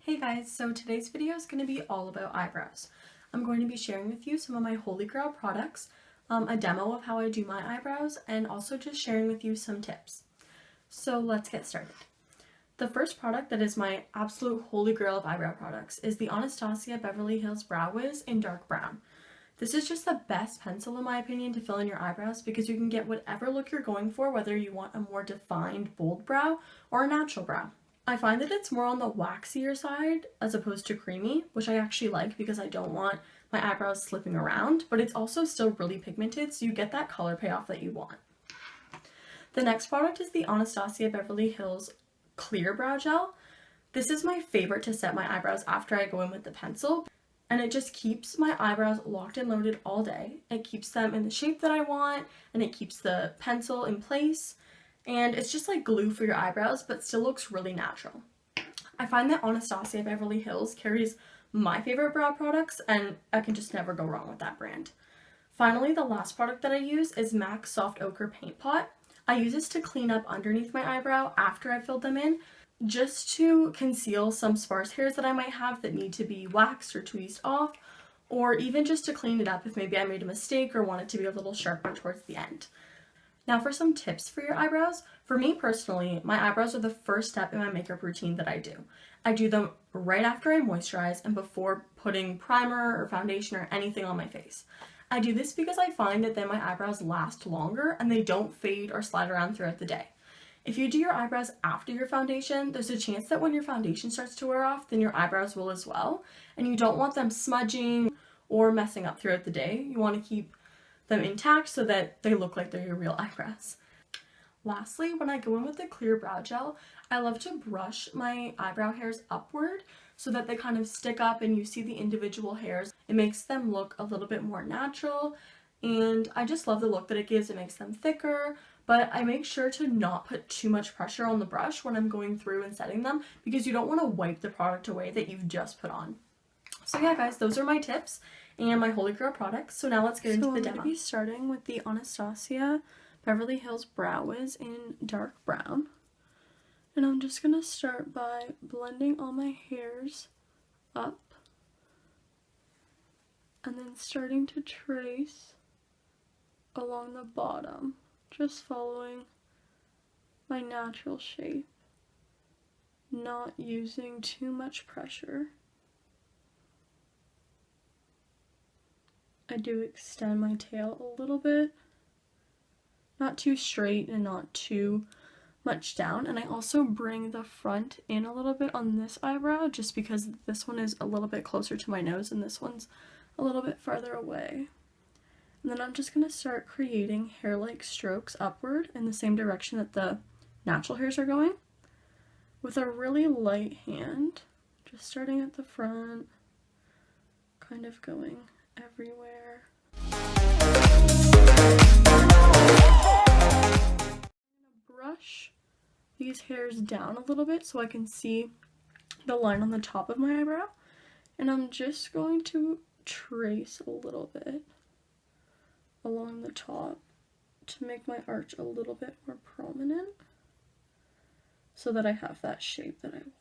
Hey guys, so today's video is going to be all about eyebrows. I'm going to be sharing with you some of my Holy Grail products, a demo of how I do my eyebrows, and also just sharing with you some tips. So let's get started. The first product that is my absolute Holy Grail of eyebrow products is the Anastasia Beverly Hills Brow Wiz in dark brown. This is just the best pencil in my opinion to fill in your eyebrows because you can get whatever look you're going for, whether you want a more defined bold brow or a natural brow. I find that it's more on the waxier side as opposed to creamy, which I actually like because I don't want my eyebrows slipping around, but it's also still really pigmented, so you get that color payoff that you want. The next product is the Anastasia Beverly Hills Clear Brow Gel. This is my favorite to set my eyebrows after I go in with the pencil, and it just keeps my eyebrows locked and loaded all day. It keeps them in the shape that I want, and it keeps the pencil in place. And it's just like glue for your eyebrows, but still looks really natural. I find that Anastasia Beverly Hills carries my favorite brow products, and I can just never go wrong with that brand. Finally, the last product that I use is MAC Soft Ochre Paint Pot. I use this to clean up underneath my eyebrow after I filled them in, just to conceal some sparse hairs that I might have that need to be waxed or tweezed off, or even just to clean it up if maybe I made a mistake or want it to be a little sharper towards the end. Now for some tips for your eyebrows. For me personally, my eyebrows are the first step in my makeup routine that I do. I do them right after I moisturize and before putting primer or foundation or anything on my face. I do this because I find that then my eyebrows last longer and they don't fade or slide around throughout the day. If you do your eyebrows after your foundation, there's a chance that when your foundation starts to wear off, then your eyebrows will as well, and you don't want them smudging or messing up throughout the day. You want to keep them intact so that they look like they're your real eyebrows. Lastly, when I go in with the clear brow gel, I love to brush my eyebrow hairs upward so that they kind of stick up and you see the individual hairs. It makes them look a little bit more natural, and I just love the look that it gives. It makes them thicker, but I make sure to not put too much pressure on the brush when I'm going through and setting them because you don't want to wipe the product away that you've just put on. So yeah guys, those are my tips and my Holy Grail products. So now let's get into the demo. I'm going to be starting with the Anastasia Beverly Hills Brow Wiz in dark brown. And I'm just going to start by blending all my hairs up and then starting to trace along the bottom, just following my natural shape, not using too much pressure. I do extend my tail a little bit, not too straight and not too much down, and I also bring the front in a little bit on this eyebrow just because this one is a little bit closer to my nose and this one's a little bit farther away. And then I'm just going to start creating hair-like strokes upward in the same direction that the natural hairs are going with a really light hand, just starting at the front, kind of going everywhere. I'm going to brush these hairs down a little bit so I can see the line on the top of my eyebrow, and I'm just going to trace a little bit along the top to make my arch a little bit more prominent so that I have that shape that I want.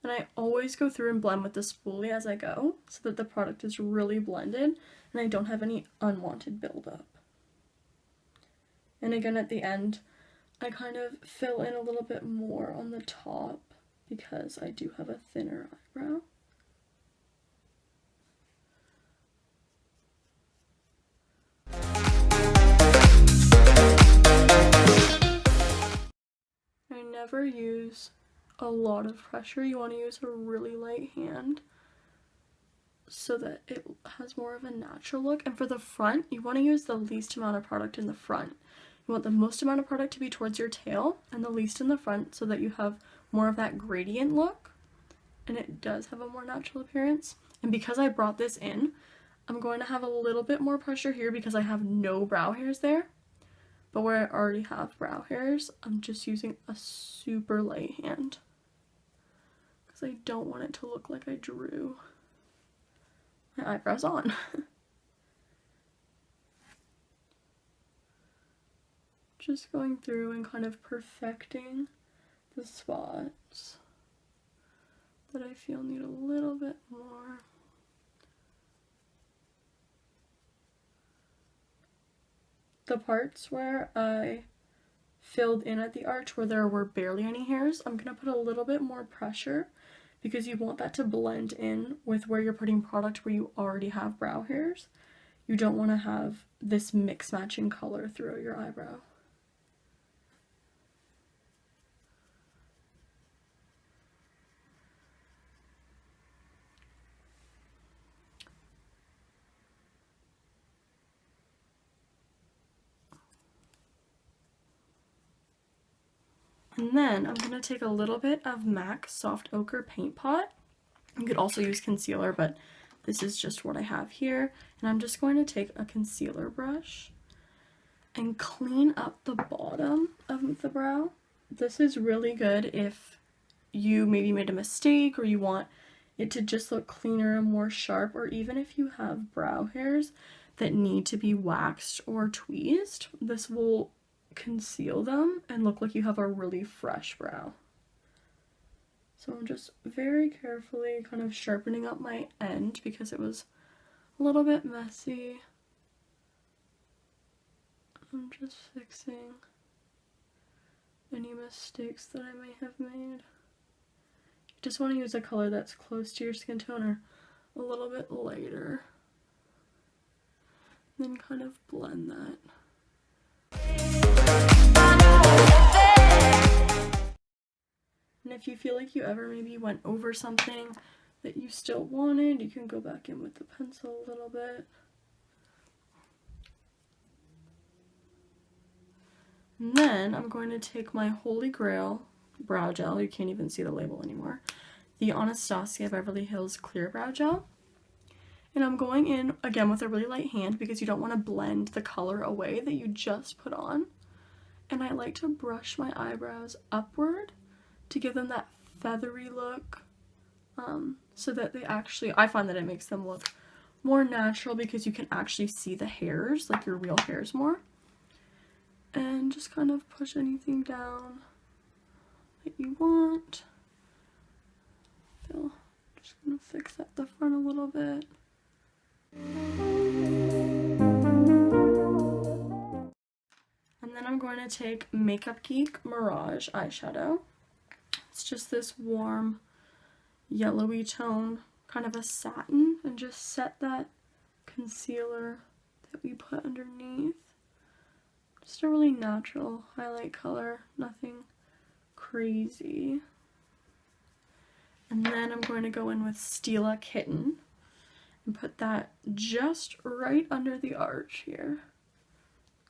And I always go through and blend with the spoolie as I go so that the product is really blended and I don't have any unwanted buildup. And again at the end, I kind of fill in a little bit more on the top because I do have a thinner eyebrow. I never use a lot of pressure. You want to use a really light hand so that it has more of a natural look. And for the front, you want to use the least amount of product in the front. You want the most amount of product to be towards your tail and the least in the front so that you have more of that gradient look and it does have a more natural appearance. And because I brought this in, I'm going to have a little bit more pressure here because I have no brow hairs there. But where I already have brow hairs, I'm just using a super light hand because I don't want it to look like I drew my eyebrows on. Just going through and kind of perfecting the spots that I feel need a little bit more. The parts where I filled in at the arch where there were barely any hairs, I'm going to put a little bit more pressure because you want that to blend in with where you're putting product where you already have brow hairs. You don't want to have this mix matching color throughout your eyebrow. And then I'm going to take a little bit of MAC Soft Ochre Paint Pot. You could also use concealer, but this is just what I have here. And I'm just going to take a concealer brush and clean up the bottom of the brow. This is really good if you maybe made a mistake or you want it to just look cleaner and more sharp, or even if you have brow hairs that need to be waxed or tweezed. This will conceal them and look like you have a really fresh brow. So I'm just very carefully kind of sharpening up my end because it was a little bit messy. I'm just fixing any mistakes that I may have made. You just want to use a color that's close to your skin tone or a little bit lighter. Then kind of blend that. And if you feel like you ever maybe went over something that you still wanted, you can go back in with the pencil a little bit. And then I'm going to take my Holy Grail brow gel. You can't even see the label anymore. The Anastasia Beverly Hills Clear Brow Gel. And I'm going in again with a really light hand because you don't want to blend the color away that you just put on. And I like to brush my eyebrows upward to give them that feathery look, so that they actually, I find that it makes them look more natural because you can actually see the hairs, like your real hairs more. And just kind of push anything down that you want. Just gonna fix at the front a little bit. And then I'm going to take Makeup Geek Mirage eyeshadow. It's just this warm yellowy tone, kind of a satin, and just set that concealer that we put underneath. Just a really natural highlight color, nothing crazy. And then I'm going to go in with Stila Kitten and put that just right under the arch here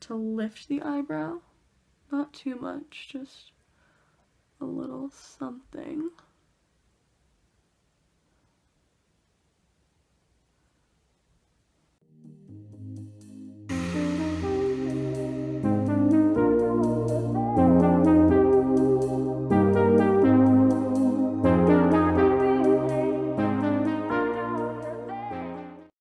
to lift the eyebrow. Not too much, just a little something.